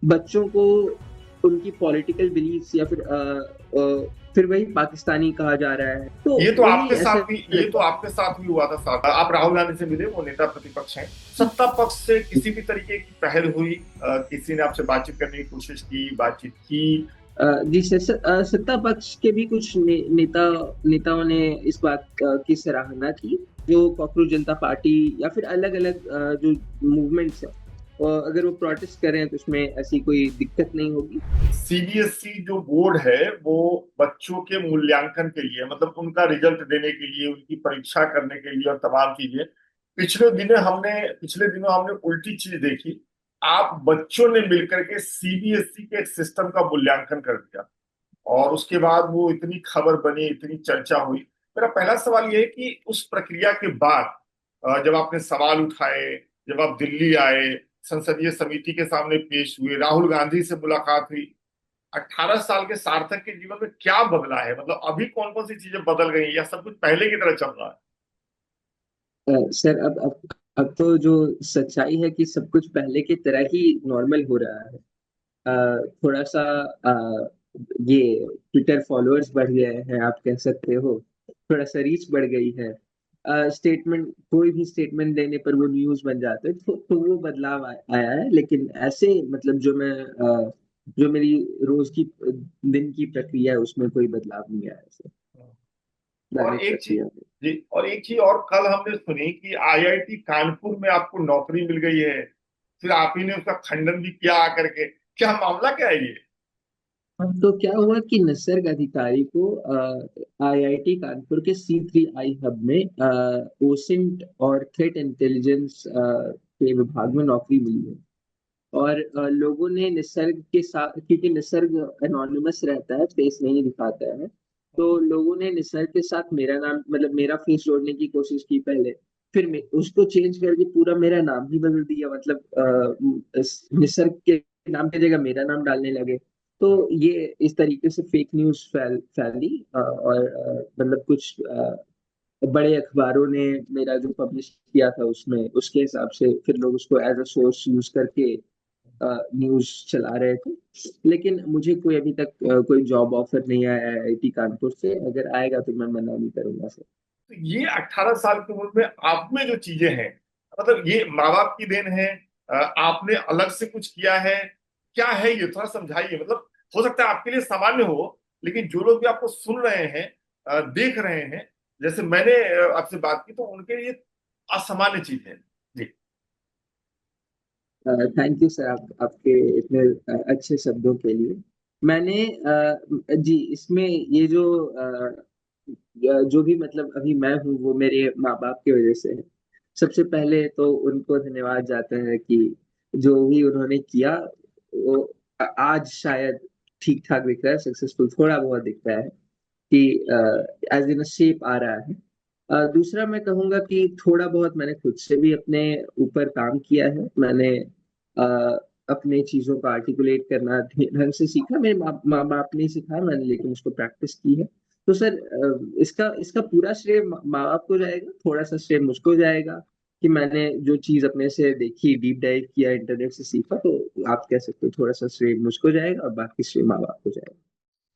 बच्चों को उनकी पॉलिटिकल बिलीफ्स या फिर वही पाकिस्तानी कहा जा रहा है, तो ये तो वही आपके ऐसा साथ भी ये तो रहता है। आपके साथ भी हुआ था। साथ आप राहुल गांधी से मिले, वो नेता प्रतिपक्ष हैं। सत्ता पक्ष से किसी भी तरीके की पहल हुई? किसी ने आपसे बातचीत करने की कोशिश की, बातचीत की? जी सर, सत्ता पक्ष के भी कुछ नेताओं ने इस बात की सराहना की। जो कॉकरोच जनता पार्टी या फिर अलग अलग जो मूवमेंट्स है, अगर वो प्रोटेस्ट कर रहे हैं तो उसमें ऐसी कोई दिक्कत नहीं होगी। सीबीएसई जो बोर्ड है वो बच्चों के मूल्यांकन के लिए, मतलब उनका रिजल्ट देने के लिए, उनकी परीक्षा करने के लिए और तमाम चीजें। पिछले दिनों हमने उल्टी चीज देखी। आप बच्चों ने मिलकर के सीबीएसई के एक सिस्टम का मूल्यांकन कर दिया, और उसके बाद वो इतनी खबर बनी, इतनी चर्चा हुई। मेरा पहला सवाल ये है कि उस प्रक्रिया के बाद जब आपने सवाल उठाए, जब आप दिल्ली आए, संसदीय समिति के सामने पेश हुए, राहुल गांधी से मुलाकात हुई, 18 साल के सार्थक के जीवन में क्या बदला है? मतलब अभी कौन कौन सी चीजें बदल गई हैं, या सब कुछ पहले की तरह चल रहा है? सर, अब तो जो सच्चाई है कि सब कुछ पहले की तरह ही नॉर्मल हो रहा है। थोड़ा सा ये ट्विटर फॉलोअर्स बढ़ गए हैं, आप कह सकते हो। थोड़ा सा रीच बढ़ गई है। स्टेटमेंट कोई भी स्टेटमेंट देने पर वो न्यूज़ बन जाते हैं, तो वो बदलाव आया है। लेकिन ऐसे मतलब जो मेरी रोज की दिन की प्रक्रिया है उसमें कोई बदलाव नहीं आया है, और दैनिक एक चीज प्रक्रिया में। जी, और एक चीज और कल हमने सुनी कि आईआईटी कानपुर में आपको नौकरी मिल गई है। फिर आप ही ने उसका खंडन भी किया आकर के। क्या मामला क्या है ये? अब तो क्या हुआ कि निसर्ग अधिकारी को आईआईटी कानपुर के C3I हब में ओसिंट और थ्रेट इंटेलिजेंस के विभाग में नौकरी मिली है। और लोगों ने निसर्ग के साथ, क्योंकि निसर्ग एनोनिमस रहता है, फेस नहीं दिखाता है, तो लोगों ने निसर्ग के साथ मेरा नाम, मतलब मेरा फेस जोड़ने की कोशिश की पहले। फिर उसको चेंज करके पूरा मेरा नाम ही बदल दिया, मतलब निसर्ग के नाम की जगह मेरा नाम डालने लगे। तो ये इस तरीके से फेक न्यूज फैली, और मतलब कुछ बड़े अखबारों ने मेरा जो पब्लिश किया था उसमें, उसके हिसाब से फिर लोग उसको एज अ सोर्स यूज करके न्यूज चला रहे थे। लेकिन मुझे कोई अभी तक कोई जॉब ऑफर नहीं आया है आईआईटी कानपुर से। अगर आएगा तो मैं मना नहीं करूंगा सर। तो ये 18 साल की उम्र में आप में जो चीजें हैं, मतलब ये माँ बाप की देन है? आपने अलग से कुछ किया है? क्या है ये, थोड़ा समझाइए। मतलब हो सकता है आपके लिए सामान्य हो, लेकिन जो लोग भी आपको सुन रहे हैं, देख रहे हैं, जैसे मैंने आपसे बात की, तो उनके लिए असामान्य चीज है। जी। थैंक यू सर, आपके इतने अच्छे शब्दों के लिए। मैंने जी, इसमें ये जो भी मतलब अभी मैं हूँ वो मेरे माँ बाप की वजह से है। सबसे पहले तो उनको धन्यवाद जाता है कि जो भी उन्होंने किया वो आज शायद ठीक ठाक दिख रहा है, सक्सेसफुल थोड़ा बहुत दिख रहा है, कि एज इन शेप आ रहा है। दूसरा मैं कहूंगा कि थोड़ा बहुत मैंने खुद से भी अपने ऊपर काम किया है। मैंने अपने चीजों को आर्टिकुलेट करना ढंग से सीखा। मेरे माँ बाप ने सिखाया मैंने, लेकिन उसको प्रैक्टिस की है। तो सर, इसका इसका पूरा श्रेय माँ बाप को जाएगा, थोड़ा सा श्रेय मुझको जाएगा कि मैंने जो चीज अपने से देखी, डीप डाइव किया, इंटरनेट से सीखा। तो आप कह सकते हो थोड़ा सा श्रेय मुझको जाएगा और बाकी श्रेय माँ बाप को जाएगा।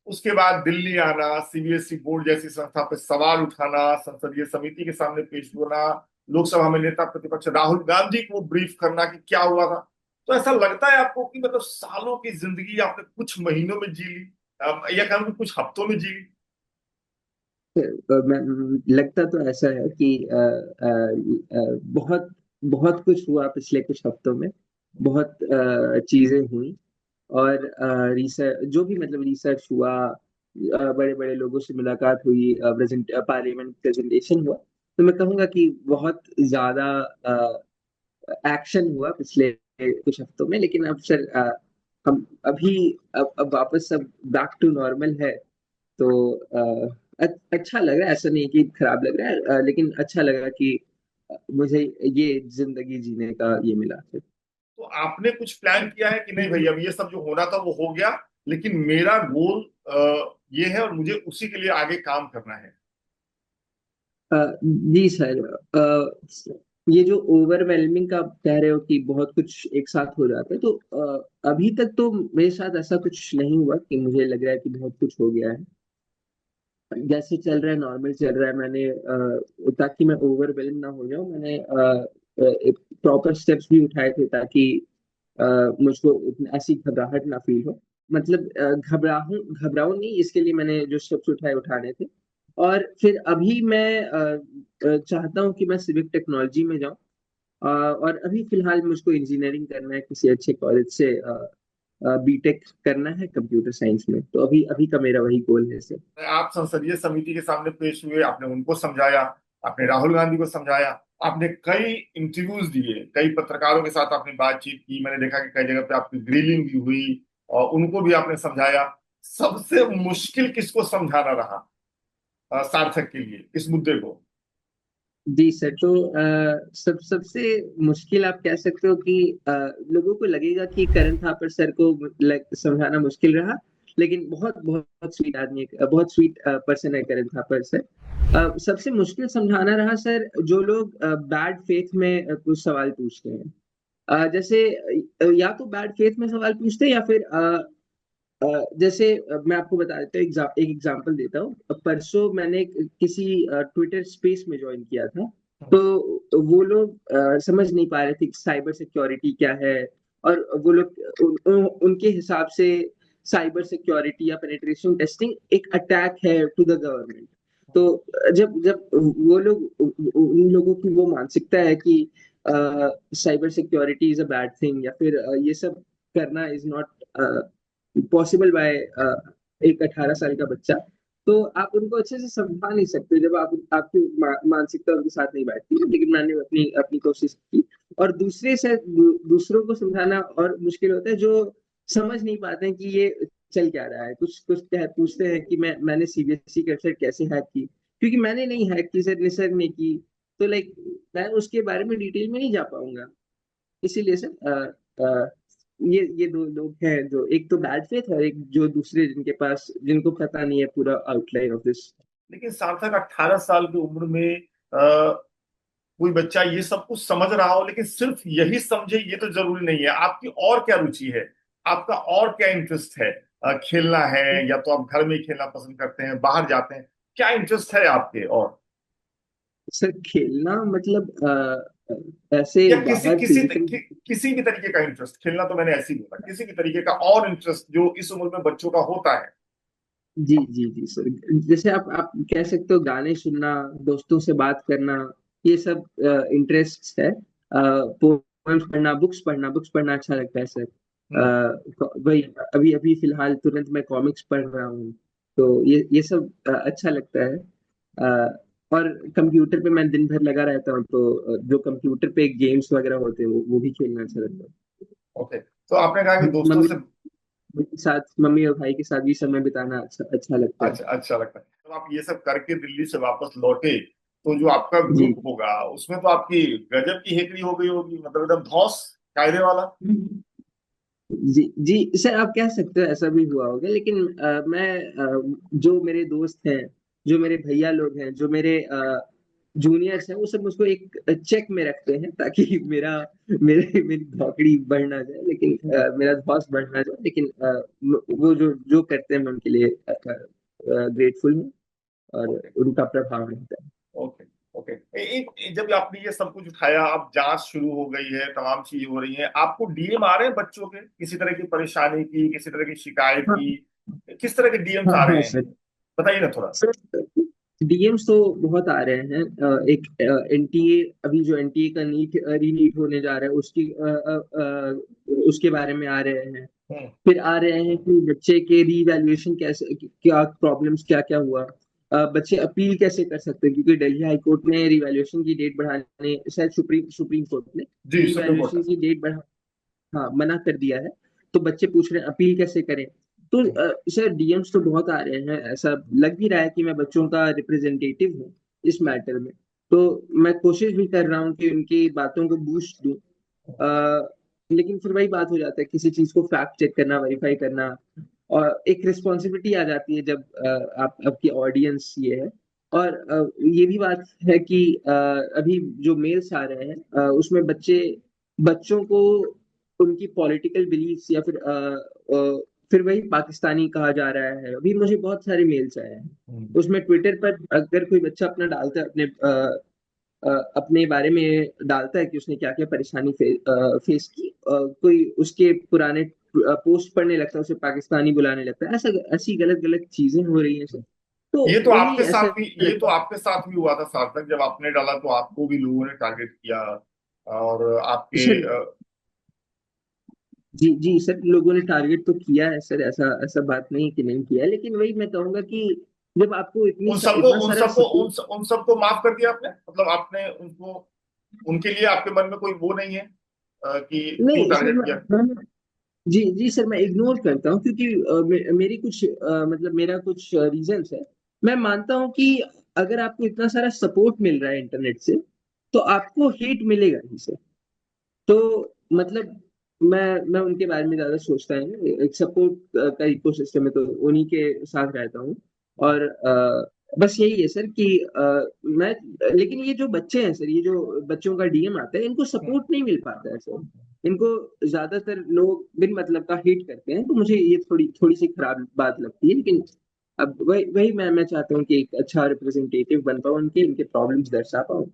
उसके बाद दिल्ली आना, सीबीएसई बोर्ड जैसी संस्था पे सवाल उठाना, संसदीय समिति के सामने पेश होना, लोकसभा में नेता प्रतिपक्ष राहुल गांधी को ब्रीफ करना कि क्या हुआ था। तो ऐसा लगता है आपको कि मतलब सालों की जिंदगी आपने कुछ महीनों में जी ली, या कहूँ कि कुछ हफ्तों में जी ली? लगता तो ऐसा है कि बहुत बहुत कुछ हुआ पिछले कुछ हफ्तों में। बहुत चीजें हुई। और रिसर्च जो भी मतलब रिसर्च हुआ, बड़े बड़े लोगों से मुलाकात हुई, प्रेजेंट पार्लियामेंट प्रेजेंटेशन हुआ। तो मैं कहूँगा कि बहुत ज्यादा एक्शन हुआ पिछले कुछ हफ्तों में। लेकिन अब सर, हम अभी अब वापस सब बैक टू नॉर्मल है। तो अच्छा लग रहा है, ऐसा नहीं कि खराब लग रहा है, लेकिन अच्छा लगा कि मुझे ये जिंदगी जीने का ये मिला फिर। तो आपने कुछ प्लान किया है कि नहीं भाई, अब ये सब जो होना था वो हो गया, लेकिन मेरा गोल ये है और मुझे उसी के लिए आगे काम करना है? जी सर, ये जो ओवरवेलमिंग का आप कह रहे हो कि बहुत कुछ एक साथ हो जाता है, तो अभी तक तो मेरे साथ ऐसा कुछ नहीं हुआ कि मुझे लग रहा है कि बहुत कुछ हो गया है। जैसे चल रहा है नॉर्मल चल रहा है। मैंने ताकि मैं ओवरवेलम ना हो जाऊं, मैंने प्रॉपर स्टेप्स भी उठाए थे ताकि अ, मुझको ऐसी घबराहट ना फील हो। मतलब घबराऊं नहीं, इसके लिए मैंने जो स्टेप्स उठाए उठाने थे। और फिर अभी मैं चाहता हूँ कि मैं सिविक टेक्नोलॉजी में जाऊं। और अभी फिलहाल मुझको इंजीनियरिंग करना है किसी अच्छे कॉलेज से। बीटेक करना है कंप्यूटर साइंस में, तो अभी अभी का मेरा वही गोल है सर। आप संसदीय समिति के सामने पेश हुए, आपने उनको समझाया, आपने राहुल गांधी को समझाया, आपने कई इंटरव्यूज दिए, कई पत्रकारों के साथ आपने बातचीत की, मैंने देखा कि कई जगह पे आपकी ग्रिलिंग भी हुई और उनको भी आपने समझाया। सबसे मुश्किल किसको समझाना रहा सार्थक के लिए इस मुद्दे को? जी सर, तो सबसे मुश्किल आप कह सकते हो कि लोगों को लगेगा कि करण थापर सर को समझाना मुश्किल रहा। लेकिन बहुत बहुत स्वीट आदमी है, बहुत स्वीट पर्सन है करण थापर सर। सबसे मुश्किल समझाना रहा सर, जो लोग बैड फेथ में कुछ सवाल पूछते हैं। जैसे या तो बैड फेथ में सवाल पूछते हैं, या फिर जैसे मैं आपको बता देता हूँ, एक एग्जांपल देता हूँ। परसों मैंने किसी ट्विटर स्पेस में ज्वाइन किया था। तो वो लोग समझ नहीं पा रहे थे कि साइबर सिक्योरिटी क्या है। और वो लोग उनके हिसाब से साइबर सिक्योरिटी या पेनिट्रेशन टेस्टिंग एक अटैक है टू द गवर्नमेंट। तो जब जब वो लोग, उन लोगों की वो मानसिकता है कि cyber security is a bad thing, या फिर ये सब करना इज नॉट पॉसिबल बाय एक 18 साल का बच्चा। तो आप उनको अच्छे से समझा नहीं सकते जब आप आपकी मानसिकता उनके साथ नहीं बैठती है। लेकिन मैंने अपनी अपनी कोशिश की। और दूसरों को समझाना और मुश्किल होता है, जो समझ नहीं पाते हैं कि ये चल क्या रहा है। कुछ कुछ पूछते हैं कि मैंने सीबीएसई की वेबसाइट कैसे हैक की, क्योंकि मैंने नहीं हैक की सर, निसर्ग ने की। तो लाइक मैं उसके बारे में डिटेल में नहीं जा पाऊंगा। इसीलिए सर ये दो लोग हैं, जो एक तो बैड फेथ है और एक जो दूसरे जिनके पास, जिनको पता नहीं है पूरा आउटलाइन ऑफ दिस। लेकिन सार्थक 18 साल की उम्र में आ, कोई बच्चा ये सब कुछ समझ रहा हो, लेकिन सिर्फ यही समझे ये तो जरूरी नहीं है। आपकी और क्या रुचि है, आपका और क्या इंटरेस्ट है? खेलना है, या तो आप घर में ही खेलना पसंद करते हैं, बाहर जाते हैं? क्या इंटरेस्ट है आपके? और सर खेलना मतलब ऐसे या बाहर फिजिकल। किसी भी तरीके का इंटरेस्ट, खेलना तो मैंने ऐसे ही बोला, किसी भी तरीके का और इंटरेस्ट जो इस उम्र में बच्चों का होता है। जी जी जी सर, जैसे आप कह सकते हो गाने सुनना, दोस्तों से बात करना, ये सब इंटरेस्ट है। पोएम्स पढ़ना, बुक्स पढ़ना अच्छा लगता है सर। हम्म। वही अभी अभी फिलहाल तुरंत मैं कॉमिक्स पढ़ रहा हूँ। तो ये सब अच्छा लगता है। और कंप्यूटर पे मैं दिन भर लगा रहता हूँ, तो जो कंप्यूटर पे गेम्स वगैरह होते हैं वो भी खेलना अच्छा लगता है। ओके, तो आपने कहा कि दोस्तों मम्मी से। के साथ, मम्मी और भाई के साथ भी समय बिताना अच्छा अच्छा लगता है। अच्छा, अच्छा लगता है। तो आप ये सब करके दिल्ली से वापस लौटे, तो जो आपका जी ग्रुप होगा उसमें तो आपकी गजब की हेकड़ी हो गई होगी, मतलब एकदम धौस, कायदे वाला। जी जी सर, आप कह सकते हो ऐसा भी हुआ होगा। लेकिन जो मेरे दोस्त हैं, जो मेरे भैया लोग हैं, जो मेरे जूनियर्स हैं, वो सब मुझको एक चेक में रखते हैं ताकि मेरी धौकड़ी बढ़ ना जाए, लेकिन मेरा धौस बढ़ ना जाए। लेकिन वो जो करते हैं मैं उनके लिए ग्रेटफुल हूँ, और उनका प्रभाव रहता है। Okay, okay. जब आपने ये सब कुछ उठाया, अब जांच शुरू हो गई है, तमाम चीजें हो रही हैं, आपको डीएम आ रहे हैं बच्चों के किसी तरह की परेशानी की, किसी तरह की शिकायत हाँ की? किस तरह के डीएम्स हाँ आ हाँ रहे हैं? सर। बताइए ना थोड़ा। सर डीएम्स तो बहुत आ रहे हैं। एक एनटीए, अभी जो एनटीए का नीट रीनीट होने जा रहा है, उसके बारे में आ रहे हैं। हम्म। फिर आ रहे हैं कि बच्चे के रीवैल्यूएशन कैसे, क्या प्रॉब्लम्स क्या क्या हुआ। बच्चे अपील कैसे कर सकते हैं, क्योंकि दिल्ली हाई कोर्ट ने रिवैल्यूएशन की डेट बढ़ाने, शायद सुप्रीम सुप्रीम कोर्ट ने जी, सुप्रीम कोर्ट रिवैल्यूएशन का। की डेट बढ़ा, हाँ, मना कर दिया है। तो बच्चे पूछ रहे हैं अपील कैसे करें। तो सर डीएम्स तो बहुत आ रहे हैं। ऐसा लग भी रहा है कि मैं बच्चों का रिप्रेजेंटेटिव हूँ इस मैटर में। तो मैं कोशिश भी कर रहा हूँ कि उनकी बातों को बूस्ट दूं। लेकिन फिर वही बात हो जाता है, किसी चीज को फैक्ट चेक करना, वेरीफाई करना, और एक रिस्पॉन्सिबिलिटी आ जाती है जब आप आपकी ऑडियंस ये है। और ये भी बात है कि अभी जो मेल्स आ रहे हैं उसमें बच्चों को उनकी पॉलिटिकल बिलीफ्स या फिर वही पाकिस्तानी कहा जा रहा है। अभी मुझे बहुत सारे मेल्स आए हैं हम्म। उसमें ट्विटर पर अगर कोई बच्चा अपना डालता है अपने बारे में डालता है कि उसने क्या क्या परेशानी फेस की, कोई उसके पुराने पोस्ट पढ़ने लगता है, उसे पाकिस्तानी बुलाने लगता है, ऐसा ऐसी गलत गलत चीजें हो रही हैं सर। तो वही ऐसा ये तो लगता है। आपके साथ भी हुआ था सार्थक, जब आपने डाला तो आपको भी लोगों ने टारगेट किया और आपके सर जी जी सर, लोगों ने टारगेट तो किया है सर, ऐसा ऐसा बात नहीं कि नहीं किया है, लेकिन वही मैं कहूंगा कि जब आपको इतना सारा सपोर्ट। उन सबको माफ कर दिया आपने, मतलब आपने उनको, उनके लिए आपके मन में कोई वो नहीं है कि क्यों नहीं सर टारगेट किया? जी जी सर, मैं इग्नोर करता हूँ क्योंकि मेरी कुछ मतलब मेरा कुछ रीजंस है। मैं मानता हूँ कि अगर आपको इतना सारा सपोर्ट मिल रहा है इंटरनेट से, तो आपको हेट मिलेगा ही सर। तो मतलब मैं उनके बारे में ज्यादा सोचता नहीं, एक सपोर्ट का इकोसिस्टम है तो उन्हीं के साथ रहता हूँ। और बस यही है सर कि मैं लेकिन ये जो बच्चे हैं सर, ये जो बच्चों का डीएम आता है, इनको हम्म। सपोर्ट नहीं मिल पाता है सर। इनको ज्यादातर लोग बिन मतलब का हेट करते हैं, तो मुझे ये थोड़ी थोड़ी सी खराब बात लगती है। लेकिन अब वही वही मैं चाहता हूँ कि एक अच्छा रिप्रेजेंटेटिव बन पाऊँ, उनके इनके प्रॉब्लम्स दर्शा पाऊँ।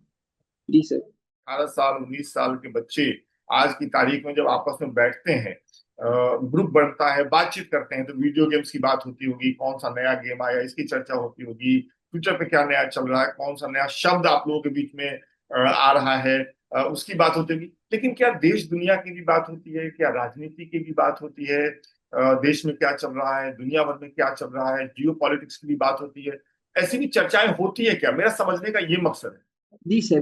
जी सर। 18 साल 19 साल के बच्चे आज की तारीख में जब आपस में बैठते हैं, ग्रुप बनता है, बातचीत करते हैं, तो वीडियो गेम्स की बात होती होगी, कौन सा नया गेम आया इसकी चर्चा होती होगी, फ्यूचर पे क्या नया चल रहा है, कौन सा नया शब्द आप लोगों के बीच में आ रहा है, उसकी बात होती होगी। लेकिन क्या देश दुनिया की भी बात होती है, क्या राजनीति की भी बात होती है, देश में क्या चल रहा है, दुनिया भर में क्या चल रहा है, जियो पॉलिटिक्स की भी बात होती है? ऐसी भी चर्चाएं होती है क्या? मेरा समझने का ये मकसद है। जी सर,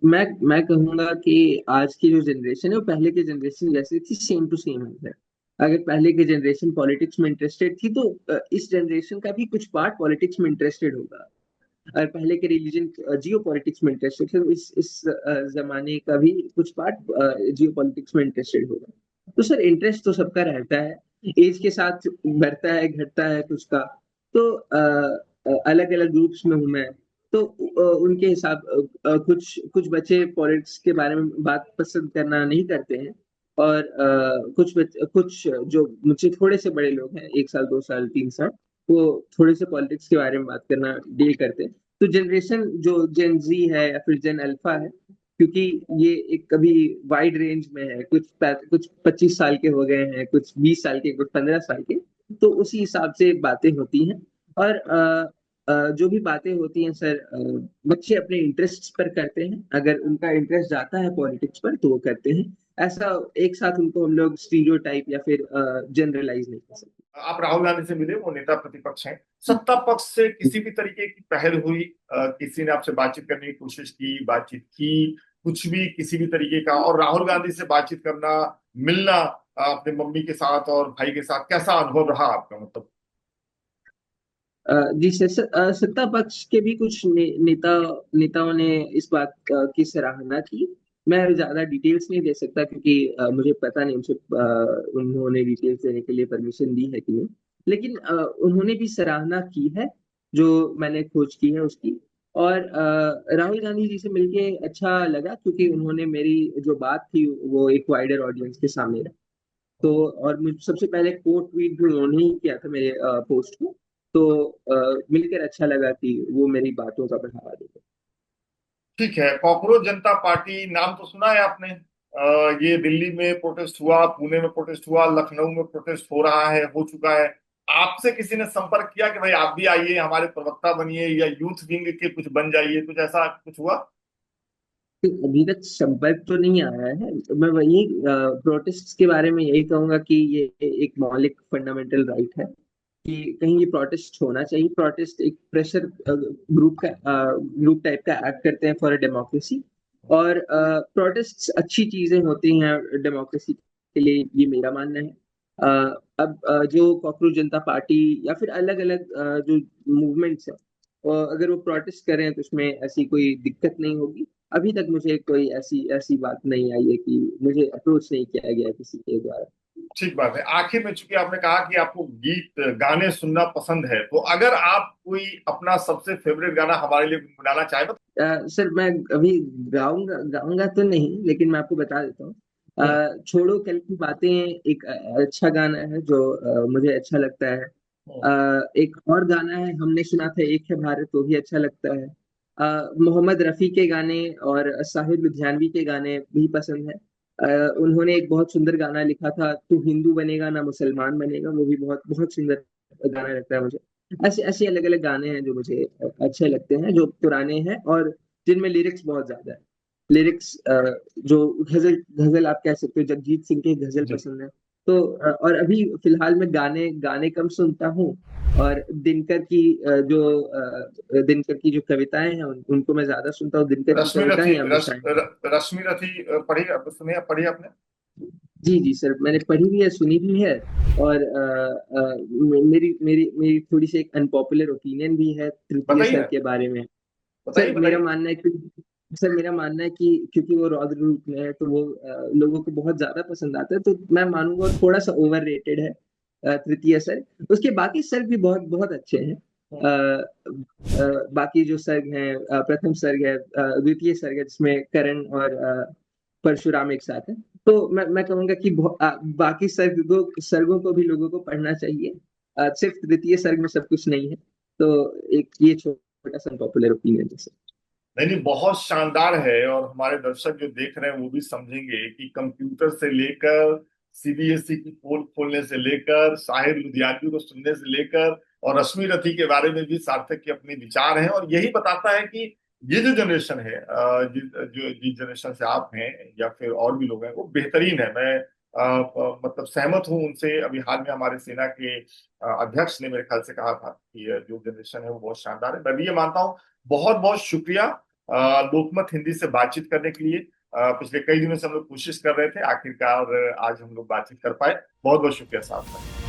मैं कहूंगा कि आज की जो जनरेशन है वो पहले के जनरेशन जैसे थी, सेम टू सेम है। अगर पहले की जनरेशन पॉलिटिक्स में इंटरेस्टेड थी, तो इस जनरेशन का भी कुछ पार्ट पॉलिटिक्स में इंटरेस्टेड होगा। और पहले के रिलीजन जियो पॉलिटिक्स में इंटरेस्टेड थे, तो इस जमाने का भी कुछ पार्ट जियो पॉलिटिक्स में इंटरेस्टेड होगा। तो सर इंटरेस्ट तो सबका रहता है, एज के साथ बढ़ता है घटता है कुछ का। तो अलग अलग ग्रुप्स में हूँ मैं, तो उनके हिसाब कुछ कुछ बच्चे पॉलिटिक्स के बारे में बात पसंद करना नहीं करते हैं। और कुछ जो मुझसे थोड़े से बड़े लोग हैं, 1 साल 2 साल 3 साल, वो थोड़े से पॉलिटिक्स के बारे में बात करना डील करते हैं। तो जनरेशन जो जेन जी है या फिर जेन अल्फा है, क्योंकि ये एक कभी वाइड रेंज में है, कुछ 25 साल के हो गए हैं, कुछ 20 साल के, कुछ 15 साल के, तो उसी हिसाब से बातें होती हैं। और जो भी बातें होती हैं सर, बच्चे अपने इंटरेस्ट पर करते हैं, अगर उनका इंटरेस्ट जाता है पॉलिटिक्स पर तो वो करते हैं। ऐसा एक साथ उनको हम लोग स्टीरियोटाइप या फिर जनरलाइज नहीं कर सकते। आप राहुल गांधी से मिले, वो नेता प्रतिपक्ष हैं, सत्ता पक्ष से किसी भी तरीके की पहल हुई? किसी ने आपसे बातचीत करने की कोशिश की, बातचीत की, कुछ भी किसी भी तरीके का? और राहुल गांधी से बातचीत करना, मिलना, अपने मम्मी के साथ और भाई के साथ, कैसा अनुभव रहा आपका, मतलब? जी सर, सत्ता पक्ष के भी कुछ नेताओं ने इस बात की सराहना की। मैं ज्यादा डिटेल्स नहीं दे सकता क्योंकि मुझे पता नहीं उन्होंने डिटेल्स देने के लिए परमिशन दी है कि नहीं। लेकिन उन्होंने भी सराहना की है जो मैंने खोज की है उसकी। और राहुल गांधी जी से मिलके अच्छा लगा क्योंकि उन्होंने मेरी जो बात थी वो एक वाइडर ऑडियंस के सामने रखी। तो और मुझे सबसे पहले कोट ट्वीट भी उन्होंने ही किया था मेरे पोस्ट को। तो मिलकर अच्छा लगा कि वो मेरी बातों का बढ़ावा देते। ठीक है, कॉकरोच जनता पार्टी नाम तो सुना है आपने? ये दिल्ली में प्रोटेस्ट हुआ, पुणे में प्रोटेस्ट हुआ, लखनऊ में प्रोटेस्ट हो रहा है, हो चुका है। आपसे किसी ने संपर्क किया कि भाई आप भी आइए, हमारे प्रवक्ता बनिए, या यूथ विंग के कुछ बन जाइए, कुछ ऐसा कुछ हुआ? तो अभी तक संपर्क तो नहीं आया है। मैं वही प्रोटेस्ट के बारे में यही कहूंगा कि ये एक मौलिक फंडामेंटल राइट है कि कहीं ये प्रोटेस्ट होना चाहिए। प्रोटेस्ट एक प्रेशर ग्रुप टाइप का एक्ट करते हैं फॉर डेमोक्रेसी। और प्रोटेस्ट अच्छी चीजें होती हैं डेमोक्रेसी के लिए, ये मेरा मानना है। अब जो कॉकरोच जनता पार्टी या फिर अलग अलग जो मूवमेंट्स हैं, अगर वो प्रोटेस्ट कर रहे हैं तो उसमें ऐसी कोई दिक्कत नहीं होगी। अभी तक मुझे कोई ऐसी ऐसी बात नहीं आई है कि मुझे अप्रोच नहीं किया गया किसी के द्वारा। ठीक बात है। आखिर में चूंकि आपने कहा कि आपको गीत गाने सुनना पसंद है, तो अगर आप कोई अपना सबसे फेवरेट गाना हमारे लिए गुनगुनाना चाहे तो। सर मैं अभी गाऊंगा गाऊंगा तो नहीं, लेकिन मैं आपको बता देता हूँ। हम्म। छोड़ो कल की बातें एक अच्छा गाना है जो मुझे अच्छा लगता है। हम्म। एक और गाना है, हमने सुना था एक है भारत, वो भी अच्छा लगता है। मोहम्मद रफी के गाने और साहिर लुधियानवी के गाने भी पसंद है। उन्होंने एक बहुत सुंदर गाना लिखा था, तू हिंदू बनेगा ना मुसलमान बनेगा, वो भी बहुत बहुत सुंदर गाना लगता है मुझे। ऐसे ऐसे अलग अलग गाने हैं जो मुझे अच्छे लगते हैं, जो पुराने हैं और जिनमें लिरिक्स बहुत ज्यादा है। लिरिक्स जो गजल गजल आप कह सकते हो, जगजीत सिंह के गजल जी। पसंद है। तो और अभी फिलहाल में गाने गाने कम सुनता हूँ। और दिनकर की दिनकर की जो कविताएं हैं उनको मैं ज्यादा सुनता हूँ। दिनकर की रश्मि रथी कविताएं या मुशायरे। रश्मि रथी पढ़ी, सुनी, पढ़ी आपने? जी जी सर, मैंने पढ़ी भी है, सुनी भी है। और मेरी मेरी मेरी थोड़ी सी एक अनपॉपुलर ओपिनियन भी है तृतीय बताइए सर ना, के बारे में। बताइए सर मेरा बताइए। मानना है कि सर मेरा मानना है कि क्योंकि वो रौद्र रूप में है, तो वो लोगों को बहुत ज्यादा पसंद आता है, तो मैं मानूंगा वो थोड़ा सा ओवर रेटेड है। तृतीय सर, उसके बाकी सर्ग भी बहुत बहुत अच्छे हैं। हम्म। बाकी जो सर्ग हैं, प्रथम सर्ग है, द्वितीय सर्ग है जिसमें करण और परशुराम एक साथ है। तो मैं कहूंगा कि बाकी सर्गों को भी लोगों को पढ़ना चाहिए। सिर्फ तृतीय सर्ग में सब कुछ नहीं है। तो एक ये छोटा सा पॉपुलर ओपिनियन है। नहीं नहीं, बहुत शानदार है। और हमारे दर्शक जो देख रहे हैं वो भी समझेंगे कि कंप्यूटर से लेकर सीबीएसई की पोल खोलने से लेकर साहिर लुधियानवी को सुनने से लेकर और रश्मि रथी के बारे में भी सार्थक के अपने विचार हैं। और यही बताता है कि ये जो जनरेशन है, जिस जनरेशन से आप हैं या फिर और भी लोग हैं, वो बेहतरीन है। मैं मतलब सहमत हूं उनसे। अभी हाल में हमारे सेना के अध्यक्ष ने मेरे ख्याल से कहा था कि जो जनरेशन है वो बहुत शानदार है। मैं भी ये मानता हूँ। बहुत बहुत शुक्रिया लोकमत हिंदी से बातचीत करने के लिए। पिछले कई दिनों से हम लोग कोशिश कर रहे थे, आखिरकार आज हम लोग बातचीत कर पाए। बहुत बहुत शुक्रिया साहब।